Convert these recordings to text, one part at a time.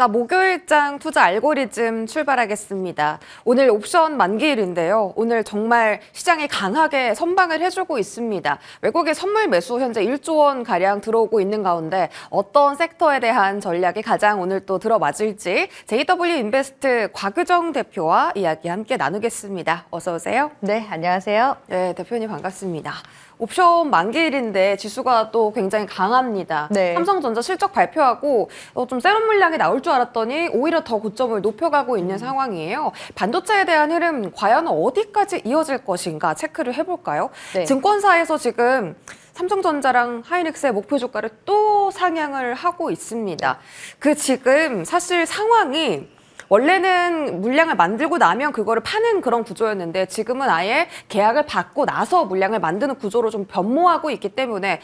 자, 목요일장 투자 알고리즘 출발하겠습니다. 오늘 옵션 만기일인데요. 오늘 정말 시장이 강하게 선방을 해주고 있습니다. 외국의 선물 매수 현재 1조 원 가량 들어오고 있는 가운데 어떤 섹터에 대한 전략이 가장 오늘 또 들어맞을지 JW 인베스트 곽유정 대표와 이야기 함께 나누겠습니다. 어서 오세요. 네, 안녕하세요. 네, 대표님 반갑습니다. 옵션 만기일인데 지수가 또 굉장히 강합니다. 네. 삼성전자 실적 발표하고 좀 세럼 물량이 나올 줄 알았더니 오히려 더 고점을 높여가고 있는 상황이에요. 반도체에 대한 흐름 과연 어디까지 이어질 것인가 체크를 해볼까요? 네. 증권사에서 지금 삼성전자랑 하이닉스의 목표 주가를 또 상향을 하고 있습니다. 그 지금 사실 상황이 원래는 물량을 만들고 나면 그거를 파는 그런 구조였는데 지금은 아예 계약을 받고 나서 물량을 만드는 구조로 좀 변모하고 있기 때문에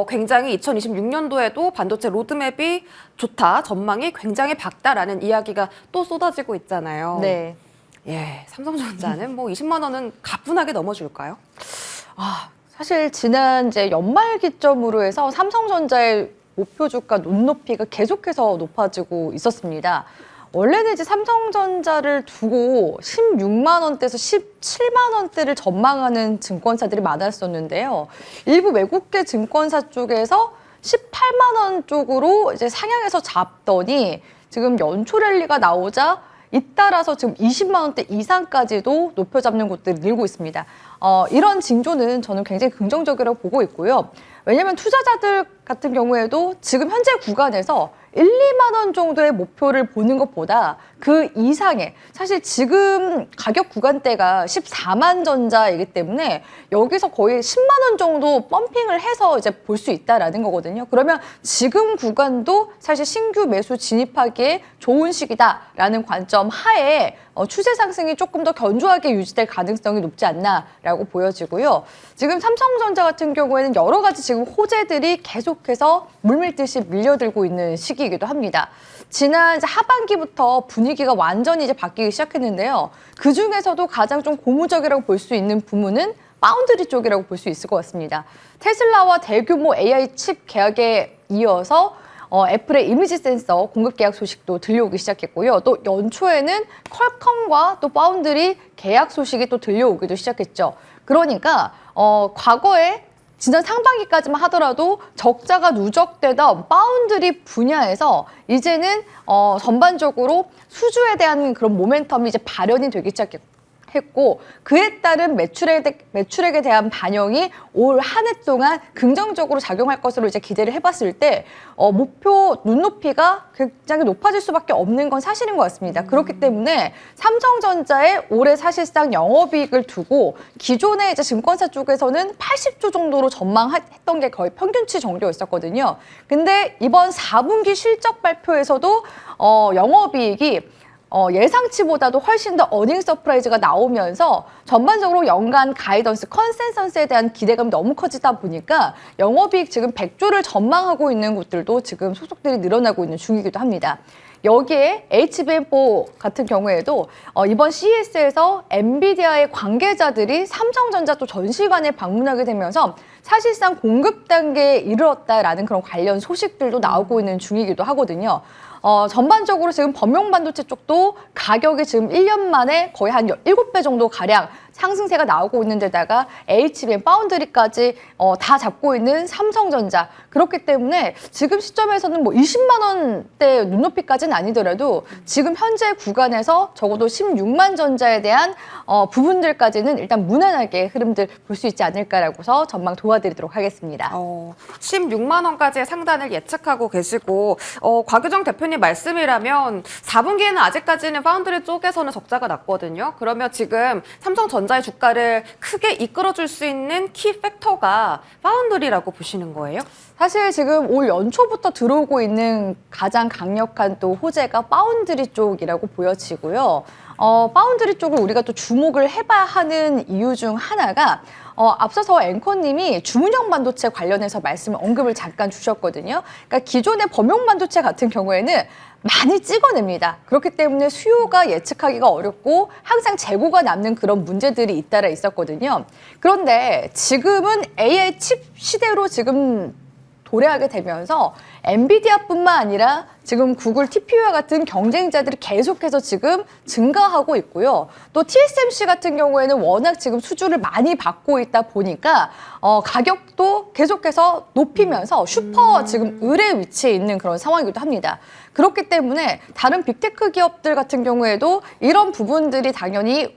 굉장히 2026년도에도 반도체 로드맵이 좋다, 전망이 굉장히 밝다라는 이야기가 또 쏟아지고 있잖아요. 네. 예, 삼성전자는 뭐 20만 원은 가뿐하게 넘어줄까요? 사실 지난 이제 연말 기점으로 해서 삼성전자의 목표 주가 눈높이가 계속해서 높아지고 있었습니다. 원래는 이제 삼성전자를 두고 16만 원대에서 17만 원대를 전망하는 증권사들이 많았었는데요. 일부 외국계 증권사 쪽에서 18만 원 쪽으로 이제 상향해서 잡더니 지금 연초 랠리가 나오자 잇따라서 지금 20만 원대 이상까지도 높여 잡는 곳들이 늘고 있습니다. 이런 징조는 저는 굉장히 긍정적이라고 보고 있고요. 왜냐하면 투자자들 같은 경우에도 지금 현재 구간에서 1, 2만 원 정도의 목표를 보는 것보다 그 이상의, 사실 지금 가격 구간대가 14만 전자이기 때문에 여기서 거의 10만 원 정도 펌핑을 해서 이제 볼 수 있다라는 거거든요. 그러면 지금 구간도 사실 신규 매수 진입하기에 좋은 시기다라는 관점 하에 추세 상승이 조금 더 견조하게 유지될 가능성이 높지 않나라고 보여지고요. 지금 삼성전자 같은 경우에는 여러 가지 지금 호재들이 계속해서 물밀듯이 밀려들고 있는 시기이기도 합니다. 지난 이제 하반기부터 분위기가 완전히 이제 바뀌기 시작했는데요. 그 중에서도 가장 좀 고무적이라고 볼 수 있는 부문은 파운드리 쪽이라고 볼 수 있을 것 같습니다. 테슬라와 대규모 AI 칩 계약에 이어서 애플의 이미지 센서 공급 계약 소식도 들려오기 시작했고요. 또 연초에는 퀄컴과 또 파운드리 계약 소식이 또 들려오기도 시작했죠. 그러니까 과거에 지난 상반기까지만 하더라도 적자가 누적되던 파운드리 분야에서 이제는 전반적으로 수주에 대한 그런 모멘텀이 이제 발현이 되기 시작했고 그에 따른 매출액에 대한 반영이 올 한 해 동안 긍정적으로 작용할 것으로 이제 기대를 해봤을 때 목표 눈높이가 굉장히 높아질 수밖에 없는 건 사실인 것 같습니다. 그렇기 때문에 삼성전자의 올해 사실상 영업이익을 두고 기존의 이제 증권사 쪽에서는 80조 정도로 전망했던 게 거의 평균치 정도였었거든요. 근데 이번 4분기 실적 발표에서도 영업이익이 예상치보다도 훨씬 더 어닝 서프라이즈가 나오면서 전반적으로 연간 가이던스 컨센서스에 대한 기대감이 너무 커지다 보니까 영업이익 지금 100조를 전망하고 있는 곳들도 지금 소속들이 늘어나고 있는 중이기도 합니다. 여기에 HBM4 같은 경우에도 이번 CES에서 엔비디아의 관계자들이 삼성전자 또 전시관에 방문하게 되면서 사실상 공급 단계에 이르렀다라는 그런 관련 소식들도 나오고 있는 중이기도 하거든요. 전반적으로 지금 범용 반도체 쪽도 가격이 지금 1년 만에 거의 한 7배 정도 가량 상승세가 나오고 있는 데다가 HBM 파운드리까지 다 잡고 있는 삼성전자. 그렇기 때문에 지금 시점에서는 뭐 20만 원대 눈높이까지는 아니더라도 지금 현재 구간에서 적어도 16만 전자에 대한 부분들까지는 일단 무난하게 흐름들 볼 수 있지 않을까라고서 전망 도와드리도록 하겠습니다. 16만 원까지의 상단을 예측하고 계시고 곽유정 대표님 말씀이라면 4분기에는 아직까지는 파운드리 쪽에서는 적자가 났거든요. 그러면 지금 삼성전자의 주가를 크게 이끌어줄 수 있는 키 팩터가 파운드리라고 보시는 거예요? 사실 지금 올 연초부터 들어오고 있는 가장 강력한 또 호재가 파운드리 쪽이라고 보여지고요. 파운드리 쪽을 우리가 또 주목을 해봐야 하는 이유 중 하나가 앞서서 앵커님이 주문형 반도체 관련해서 언급을 잠깐 주셨거든요. 그러니까 기존의 범용 반도체 같은 경우에는 많이 찍어냅니다. 그렇기 때문에 수요가 예측하기가 어렵고 항상 재고가 남는 그런 문제들이 잇따라 있었거든요. 그런데 지금은 AI 칩 시대로 지금 도래하게 되면서 엔비디아뿐만 아니라 지금 구글 TPU와 같은 경쟁자들이 계속해서 지금 증가하고 있고요. 또 TSMC 같은 경우에는 워낙 지금 수주를 많이 받고 있다 보니까 가격도 계속해서 높이면서 슈퍼 지금 을의 위치에 있는 그런 상황이기도 합니다. 그렇기 때문에 다른 빅테크 기업들 같은 경우에도 이런 부분들이 당연히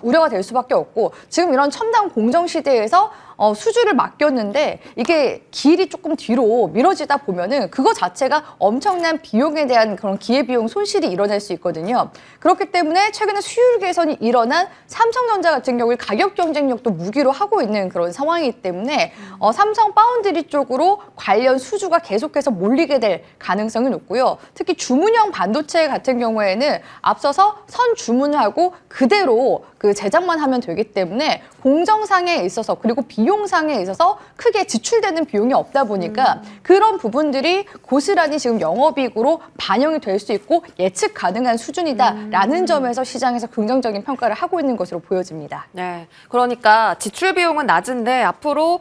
우려가 될 수밖에 없고, 지금 이런 첨단 공정 시대에서 수주를 맡겼는데 이게 길이 조금 뒤로 미뤄지다 보면은 그거 자체가 엄청난 비용에 대한 그런 기회비용 손실이 일어날 수 있거든요. 그렇기 때문에 최근에 수율 개선이 일어난 삼성전자 같은 경우에 가격 경쟁력도 무기로 하고 있는 그런 상황이기 때문에 삼성 파운드리 쪽으로 관련 수주가 계속해서 몰리게 될 가능성이 높고요. 특히 주문형 반도체 같은 경우에는 앞서서 선 주문하고 그대로 그 제작만 하면 되기 때문에 공정상에 있어서 그리고 비용상에 있어서 크게 지출되는 비용이 없다 보니까 그런 부분들이 고스란히 지금 영업이익으로 반영이 될 수 있고 예측 가능한 수준이다라는 점에서 시장에서 긍정적인 평가를 하고 있는 것으로 보여집니다. 네, 그러니까 지출 비용은 낮은데 앞으로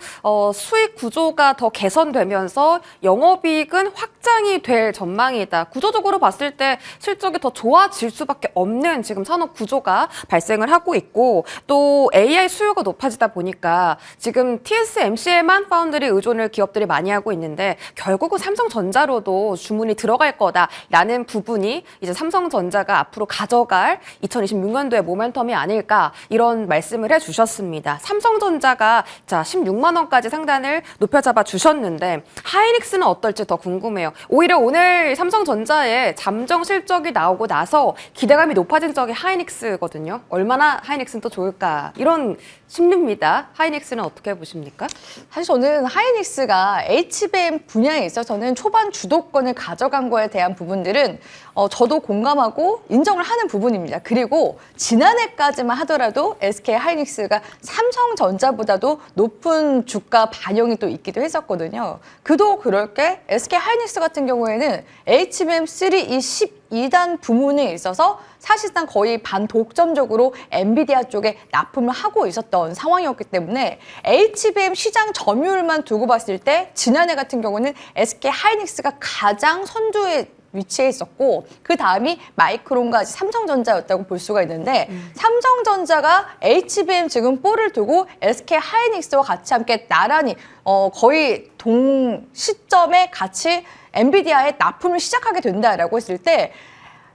수익 구조가 더 개선되면서 영업이익은 확장이 될 전망이다. 구조적으로 봤을 때 실적이 더 좋아질 수밖에 없는 지금 산업 구조가 발생을 하고 있고, 또 AI 수요가 높아지다 보니까 지금 TSMC에만 파운드리 의존을 기업들이 많이 하고 있는데 결국은 삼성전자로도 주문이 들어갈 거다라는 부분이 이제 삼성전자가 앞으로 가져갈 2026년도의 모멘텀이 아닐까, 이런 말씀을 해주셨습니다. 삼성전자가 자 16만 원까지 상단을 높여잡아 주셨는데 하이닉스는 어떨지 더 궁금해요. 오히려 오늘 삼성전자의 잠정 실적이 나오고 나서 기대감이 높아진 적이 하이닉스거든요. 얼마나 하이닉스는 또 좋을까, 이런 심리입니다. 하이닉스는 어떻게 보십니까? 사실 저는 하이닉스가 HBM 분야에 있어서는 초반 주도권을 가져간 거에 대한 부분들은 저도 공감하고 인정을 하는 부분입니다. 그리고 지난해까지만 하더라도 SK 하이닉스가 삼성전자보다도 높은 주가 반영이 또 있기도 했었거든요. 그도 그럴 게 SK 하이닉스 같은 경우에는 HBM3 이 12단 부문에 있어서 사실상 거의 반독점적으로 엔비디아 쪽에 납품을 하고 있었던 상황이었기 때문에 HBM 시장 점유율만 두고 봤을 때 지난해 같은 경우는 SK 하이닉스가 가장 선두에 위치해 있었고, 그 다음이 마이크론과 삼성전자였다고 볼 수가 있는데 삼성전자가 HBM 지금 볼을 두고 SK 하이닉스와 같이 함께 나란히 거의 동 시점에 같이 엔비디아에 납품을 시작하게 된다라고 했을 때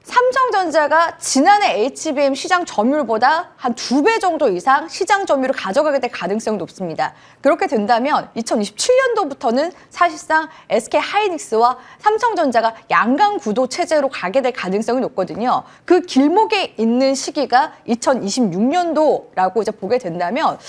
삼성전자가 지난해 HBM 시장 점유율보다 한 2배 정도 이상 시장 점유율을 가져가게 될 가능성이 높습니다. 그렇게 된다면 2027년도부터는 사실상 SK 하이닉스와 삼성전자가 양강 구도 체제로 가게 될 가능성이 높거든요. 그 길목에 있는 시기가 2026년도라고 이제 보게 된다면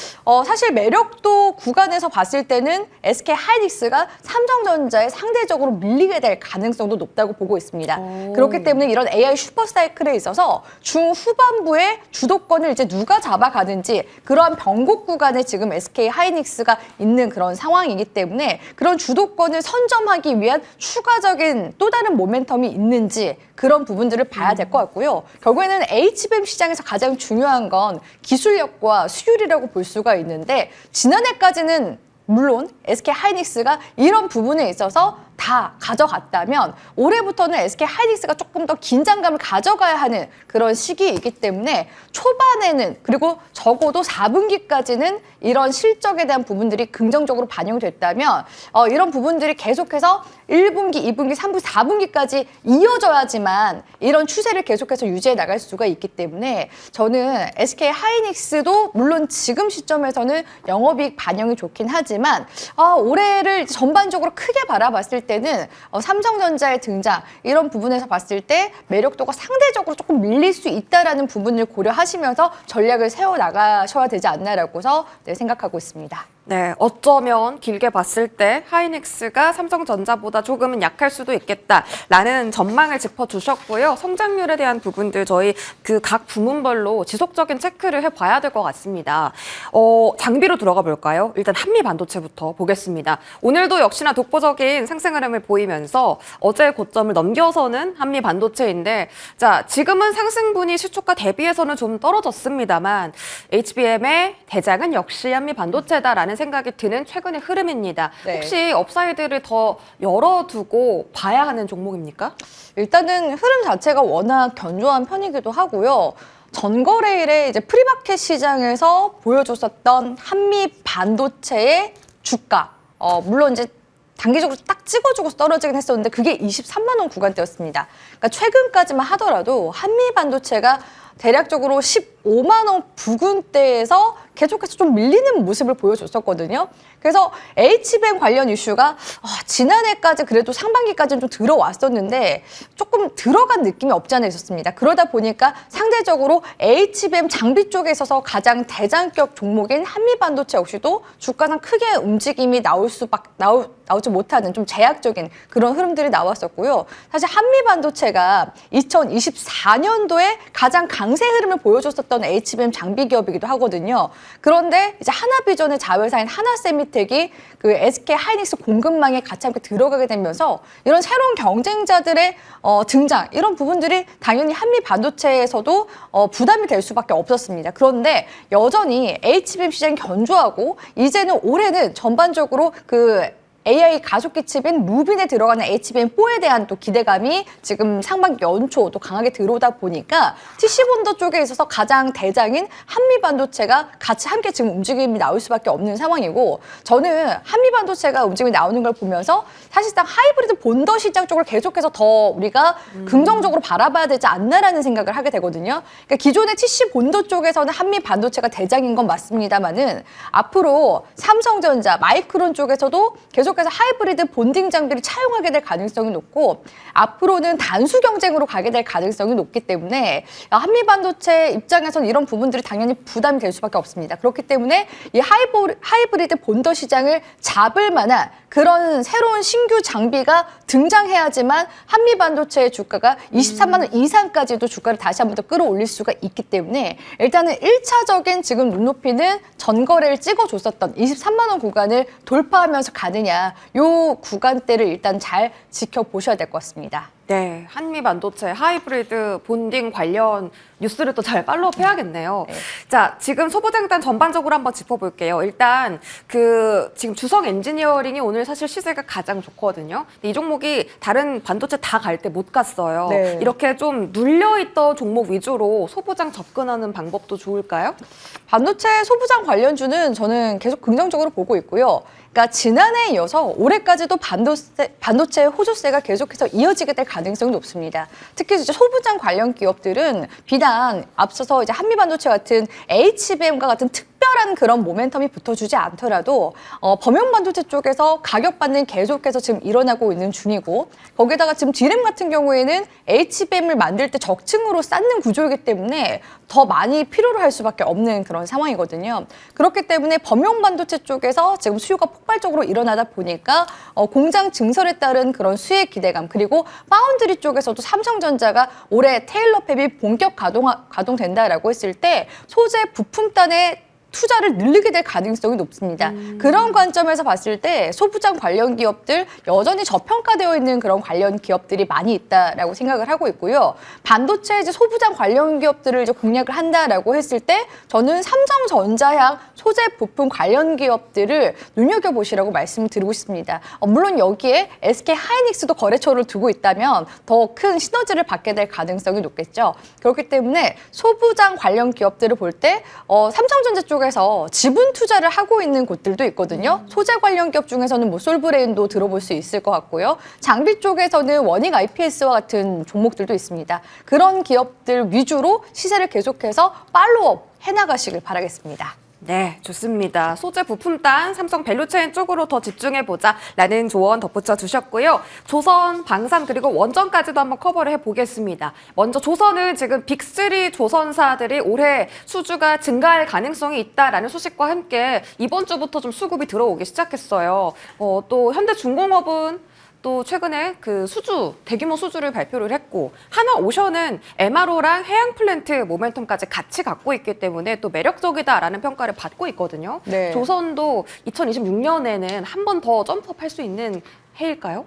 사실 매력도 구간에서 봤을 때는 SK 하이닉스가 삼성전자에 상대적으로 밀리게 될 가능성도 높다고 보고 있습니다. 그렇기 때문에 이런 AI 슈퍼사이클에 있어서 중후반부에 주도권을 이제 누가 잡아가는지 그러한 변곡 구간에 지금 SK 하이닉스가 있는 그런 상황이기 때문에 그런 주도권을 선점하기 위한 추가적인 또 다른 모멘텀이 있는지 그런 부분들을 봐야 될 것 같고요. 결국에는 HBM 시장에서 가장 중요한 건 기술력과 수율이라고 볼 수가 있는데 지난해까지는 물론 SK 하이닉스가 이런 부분에 있어서 다 가져갔다면 올해부터는 SK 하이닉스가 조금 더 긴장감을 가져가야 하는 그런 시기이기 때문에 초반에는 그리고 적어도 4분기까지는 이런 실적에 대한 부분들이 긍정적으로 반영됐다면 이런 부분들이 계속해서 1분기, 2분기, 3분기, 4분기까지 이어져야지만 이런 추세를 계속해서 유지해 나갈 수가 있기 때문에 저는 SK 하이닉스도 물론 지금 시점에서는 영업이익 반영이 좋긴 하지만 올해를 전반적으로 크게 바라봤을 때는 삼성전자의 등장 이런 부분에서 봤을 때 매력도가 상대적으로 조금 밀릴 수 있다라는 부분을 고려하시면서 전략을 세워 나가셔야 되지 않나라고서 생각하고 있습니다. 네, 어쩌면 길게 봤을 때 하이닉스가 삼성전자보다 조금은 약할 수도 있겠다라는 전망을 짚어주셨고요. 성장률에 대한 부분들 저희 그 각 부문별로 지속적인 체크를 해봐야 될 것 같습니다. 장비로 들어가 볼까요? 일단 한미반도체부터 보겠습니다. 오늘도 역시나 독보적인 상승 흐름을 보이면서 어제 고점을 넘겨서는 한미반도체인데 자, 지금은 상승분이 시초가 대비해서는 좀 떨어졌습니다만 HBM의 대장은 역시 한미반도체다라는 생각이 드는 최근의 흐름입니다. 네. 혹시 업사이드를 더 열어두고 봐야 하는 종목입니까? 일단은 흐름 자체가 워낙 견조한 편이기도 하고요. 전거래일에 이제 프리마켓 시장에서 보여줬었던 한미 반도체의 주가, 물론 이제 단기적으로 딱 찍어주고 떨어지긴 했었는데 그게 23만 원 구간대였습니다. 그러니까 최근까지만 하더라도 한미 반도체가 대략적으로 15만 원 부근대에서 계속해서 좀 밀리는 모습을 보여줬었거든요. 그래서 HBM 관련 이슈가 지난해까지 그래도 상반기까지는 좀 들어왔었는데 조금 들어간 느낌이 없지 않아 있었습니다. 그러다 보니까 상대적으로 HBM 장비 쪽에 있어서 가장 대장격 종목인 한미반도체 역시도 주가상 크게 움직임이 나오지 못하는 좀 제약적인 그런 흐름들이 나왔었고요. 사실 한미반도체가 2024년도에 가장 강세 흐름을 보여줬었던 HBM 장비 기업이기도 하거든요. 그런데 이제 하나비전의 자회사인 하나세미텍이 그 SK 하이닉스 공급망에 같이 함께 들어가게 되면서 이런 새로운 경쟁자들의 등장 이런 부분들이 당연히 한미 반도체에서도 부담이 될 수밖에 없었습니다. 그런데 여전히 HBM 시장이 견조하고 이제는 올해는 전반적으로 그 AI 가속기 칩인 루빈에 들어가는 HBM4에 대한 또 기대감이 지금 상반기 연초 또 강하게 들어오다 보니까 TC본더 쪽에 있어서 가장 대장인 한미반도체가 같이 함께 지금 움직임이 나올 수밖에 없는 상황이고 저는 한미반도체가 움직임이 나오는 걸 보면서 사실상 하이브리드 본더 시장 쪽을 계속해서 더 우리가 긍정적으로 바라봐야 되지 않나라는 생각을 하게 되거든요. 그러니까 기존의 TC본더 쪽에서는 한미반도체가 대장인 건 맞습니다만은 앞으로 삼성전자, 마이크론 쪽에서도 계속해서 하이브리드 본딩 장비를 차용하게 될 가능성이 높고 앞으로는 단수 경쟁으로 가게 될 가능성이 높기 때문에 한미반도체 입장에서는 이런 부분들이 당연히 부담이 될 수밖에 없습니다. 그렇기 때문에 이 하이브리드 본더 시장을 잡을 만한 그런 새로운 신규 장비가 등장해야지만 한미반도체의 주가가 23만 원 이상까지도 주가를 다시 한 번 더 끌어올릴 수가 있기 때문에 일단은 1차적인 지금 눈높이는 전거래를 찍어줬었던 23만 원 구간을 돌파하면서 가느냐 요 구간대를 일단 잘 지켜보셔야 될 것 같습니다. 네, 한미 반도체 하이브리드 본딩 관련 뉴스를 또 잘 팔로우업 해야겠네요. 네. 자, 지금 소보장단 전반적으로 한번 짚어볼게요. 일단 지금 주성 엔지니어링이 오늘 사실 시세가 가장 좋거든요. 근데 이 종목이 다른 반도체 다 갈 때 못 갔어요. 네. 이렇게 좀 눌려있던 종목 위주로 소보장 접근하는 방법도 좋을까요? 반도체 소부장 관련주는 저는 계속 긍정적으로 보고 있고요. 그러니까 지난해에 이어서 올해까지도 반도체 호조세가 계속해서 이어지게 될 가능성이 높습니다. 특히 이제 소부장 관련 기업들은 비단 앞서서 이제 한미반도체 같은 HBM과 같은 특별한 그런 모멘텀이 붙어주지 않더라도 범용반도체 쪽에서 가격 반등이 계속해서 지금 일어나고 있는 중이고 거기다가 지금 D램 같은 경우에는 HBM을 만들 때 적층으로 쌓는 구조이기 때문에 더 많이 필요로 할 수밖에 없는 그런 상황이거든요. 그렇기 때문에 범용반도체 쪽에서 지금 수요가 폭발적으로 일어나다 보니까 공장 증설에 따른 그런 수혜 기대감 그리고 파운드리 쪽에서도 삼성전자가 올해 테일러 팹이 본격 가동된다라고 했을 때 소재 부품단의 투자를 늘리게 될 가능성이 높습니다. 그런 관점에서 봤을 때 소부장 관련 기업들 여전히 저평가되어 있는 그런 관련 기업들이 많이 있다라고 생각을 하고 있고요. 반도체 이제 소부장 관련 기업들을 이제 공략을 한다라고 했을 때 저는 삼성전자향 소재 부품 관련 기업들을 눈여겨보시라고 말씀을 드리고 싶습니다. 물론 여기에 SK 하이닉스도 거래처를 두고 있다면 더 큰 시너지를 받게 될 가능성이 높겠죠. 그렇기 때문에 소부장 관련 기업들을 볼 때 삼성전자 쪽에서 지분 투자를 하고 있는 곳들도 있거든요. 소재 관련 기업 중에서는 뭐 솔브레인도 들어볼 수 있을 것 같고요. 장비 쪽에서는 원익 IPS와 같은 종목들도 있습니다. 그런 기업들 위주로 시세를 계속해서 팔로우업 해나가시길 바라겠습니다. 네, 좋습니다. 소재 부품단 삼성 밸류체인 쪽으로 더 집중해보자라는 조언 덧붙여 주셨고요. 조선, 방산 그리고 원전까지도 한번 커버를 해보겠습니다. 먼저 조선은 지금 빅3 조선사들이 올해 수주가 증가할 가능성이 있다라는 소식과 함께 이번 주부터 좀 수급이 들어오기 시작했어요. 또 현대중공업은 또 최근에 그 대규모 수주를 발표를 했고 하나오션은 MRO랑 해양 플랜트 모멘텀까지 같이 갖고 있기 때문에 또 매력적이다라는 평가를 받고 있거든요. 네. 조선도 2026년에는 한 번 더 점프업 할 수 있는 해일까요?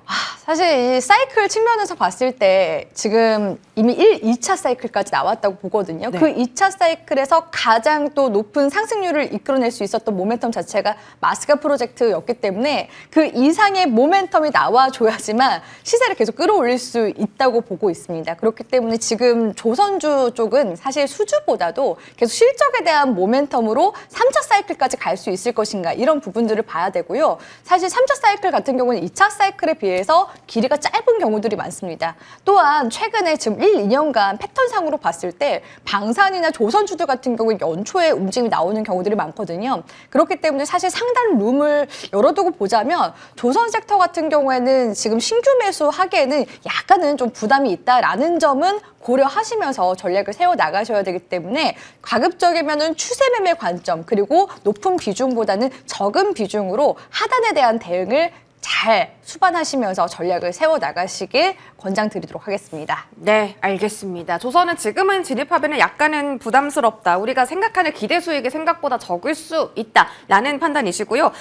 사실 이 사이클 측면에서 봤을 때 지금 이미 1, 2차 사이클까지 나왔다고 보거든요. 네. 그 2차 사이클에서 가장 또 높은 상승률을 이끌어낼 수 있었던 모멘텀 자체가 마스가 프로젝트였기 때문에 그 이상의 모멘텀이 나와줘야지만 시세를 계속 끌어올릴 수 있다고 보고 있습니다. 그렇기 때문에 지금 조선주 쪽은 사실 수주보다도 계속 실적에 대한 모멘텀으로 3차 사이클까지 갈 수 있을 것인가 이런 부분들을 봐야 되고요. 사실 3차 사이클 같은 경우는 2차 사이클에 비해서 길이가 짧은 경우들이 많습니다. 또한 최근에 지금 1, 2년간 패턴상으로 봤을 때 방산이나 조선주들 같은 경우에 연초에 움직임이 나오는 경우들이 많거든요. 그렇기 때문에 사실 상단 룸을 열어두고 보자면 조선 섹터 같은 경우에는 지금 신규 매수하기에는 약간은 좀 부담이 있다라는 점은 고려하시면서 전략을 세워 나가셔야 되기 때문에 가급적이면은 추세 매매 관점 그리고 높은 비중보다는 적은 비중으로 하단에 대한 대응을 잘 수반하시면서 전략을 세워 나가시길 권장드리도록 하겠습니다. 네, 알겠습니다. 조선은 지금은 진입하기는 약간은 부담스럽다. 우리가 생각하는 기대 수익이 생각보다 적을 수 있다라는 판단이시고요.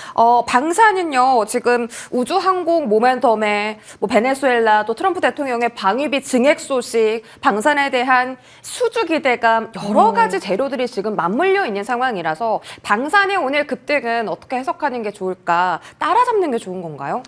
방사는요, 지금 우주항공 모멘텀에 뭐 베네수엘라 또 트럼프 대통령의 방위비 증액 소식, 방산에 대한 수주 기대감 여러 가지 재료들이 지금 맞물려 있는 상황이라서 방산의 오늘 급등은 어떻게 해석하는 게 좋을까? 따라잡는 게 좋은 건가요?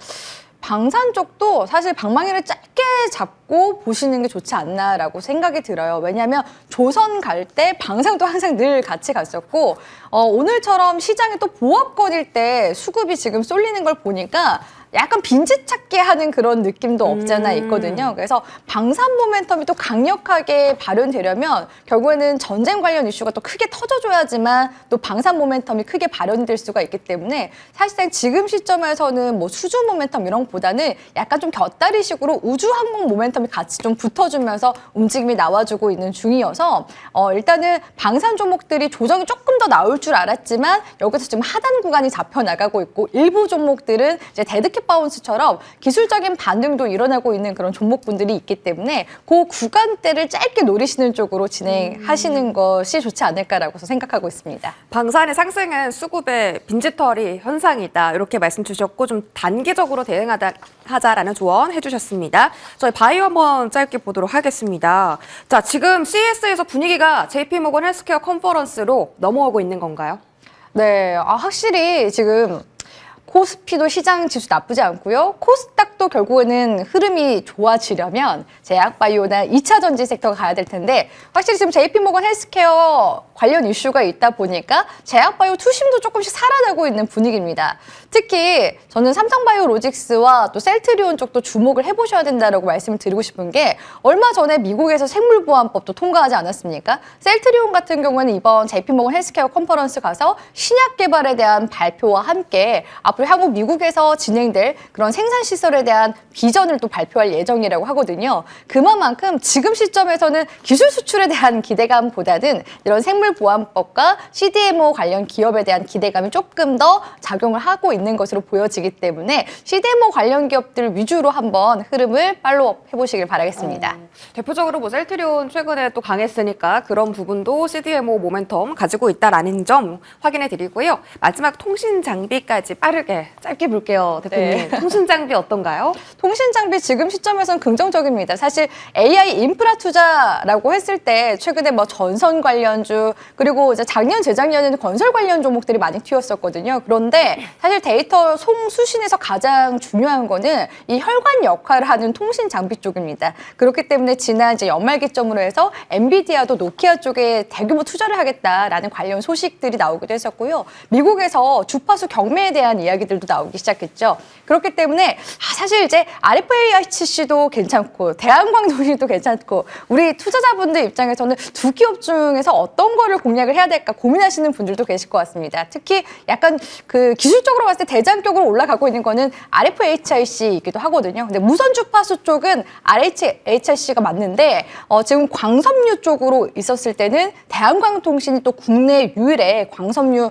방산 쪽도 사실 방망이를 짧게 잡고 보시는 게 좋지 않나라고 생각이 들어요. 왜냐하면 조선 갈 때 방산도 항상 늘 같이 갔었고 오늘처럼 시장이 또 보합권일 때 수급이 지금 쏠리는 걸 보니까 약간 빈집 찾기 하는 그런 느낌도 없지 않아 있거든요. 그래서 방산 모멘텀이 또 강력하게 발현되려면 결국에는 전쟁 관련 이슈가 또 크게 터져줘야지만 또 방산 모멘텀이 크게 발현될 수가 있기 때문에 사실상 지금 시점에서는 뭐 수주 모멘텀 이런 것보다는 약간 좀 곁다리식으로 우주항공 모멘텀이 같이 좀 붙어주면서 움직임이 나와주고 있는 중이어서 일단은 방산 종목들이 조정이 조금 더 나올 줄 알았지만 여기서 지금 하단 구간이 잡혀나가고 있고 일부 종목들은 이제 데드캣 바운스처럼 기술적인 반등도 일어나고 있는 그런 종목분들이 있기 때문에 그 구간대를 짧게 노리시는 쪽으로 진행하시는 것이 좋지 않을까라고 생각하고 있습니다. 방산의 상승은 수급의 빈집털이 현상이다. 이렇게 말씀 주셨고 좀 단기적으로 하자라는 조언 해주셨습니다. 저희 바이오 한번 짧게 보도록 하겠습니다. 자, 지금 CES에서 분위기가 JP모건 헬스케어 컨퍼런스로 넘어오고 있는 건가요? 네, 확실히 지금 코스피도 시장 지수 나쁘지 않고요. 코스닥도 결국에는 흐름이 좋아지려면 제약바이오나 2차 전지 섹터가 가야 될 텐데 확실히 지금 JP모건 헬스케어 관련 이슈가 있다 보니까 제약바이오 투심도 조금씩 살아나고 있는 분위기입니다. 특히 저는 삼성바이오로직스와 또 셀트리온 쪽도 주목을 해보셔야 된다라고 말씀을 드리고 싶은 게 얼마 전에 미국에서 생물보안법도 통과하지 않았습니까? 셀트리온 같은 경우에는 이번 JP모건 헬스케어 컨퍼런스 가서 신약 개발에 대한 발표와 함께 앞으로 향후 미국에서 진행될 그런 생산시설에 대한 비전을 또 발표할 예정이라고 하거든요. 그만큼 지금 시점에서는 기술 수출에 대한 기대감보다는 이런 생물보안법과 CDMO 관련 기업에 대한 기대감이 조금 더 작용을 하고 있는 것으로 보여지기 때문에 CDMO 관련 기업들 위주로 한번 흐름을 팔로우업 해보시길 바라겠습니다. 대표적으로 뭐 셀트리온 최근에 또 강했으니까 그런 부분도 CDMO 모멘텀 가지고 있다라는 점 확인해 드리고요. 마지막 통신 장비까지 빠르게 짧게 볼게요, 대표님. 네. 통신 장비 어떤가요? 통신 장비 지금 시점에서는 긍정적입니다. 사실 AI 인프라 투자라고 했을 때 최근에 뭐 전선 관련주 그리고 이제 작년 재작년에는 건설 관련 종목들이 많이 튀었었거든요. 그런데 사실 데이터 송수신에서 가장 중요한 거는 이 혈관 역할을 하는 통신 장비 쪽입니다. 그렇기 때문에 지난 이제 연말 기점으로 해서 엔비디아도 노키아 쪽에 대규모 투자를 하겠다라는 관련 소식들이 나오기도 했었고요. 미국에서 주파수 경매에 대한 이야기들도 나오기 시작했죠. 그렇기 때문에 사실 이제 RFAICC도 괜찮고 대한광통신도 괜찮고 우리 투자자분들 입장에서는 두 기업 중에서 어떤 거를 공략을 해야 될까 고민하시는 분들도 계실 것 같습니다. 특히 약간 그 기술적으로 봤을 때 대장격으로 올라가고 있는 거는 RFHIC이기도 하거든요. 근데 무선 주파수 쪽은 RHIC가 맞는데 지금 광섬유 쪽으로 있었을 때는 대한광통신이 또 국내 유일의 광섬유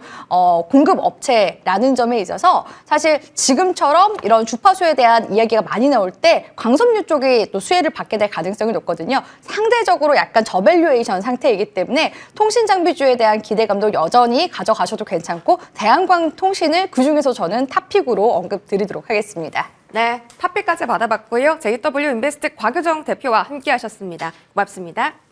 공급 업체라는 점에 있어서 사실 지금처럼 이런 주파수에 대한 이야기가 많이 나올 때 광섬유 쪽이 또 수혜를 받게 될 가능성이 높거든요. 상대적으로 약간 저밸류에이션 상태이기 때문에 통신 장비주에 대한 기대감도 여전히 가져가셔도 괜찮고 대한광통신을 그중에서 저는 탑픽으로 언급드리도록 하겠습니다. 네, 탑픽까지 받아봤고요. JW 인베스트 곽유정 대표와 함께하셨습니다. 고맙습니다.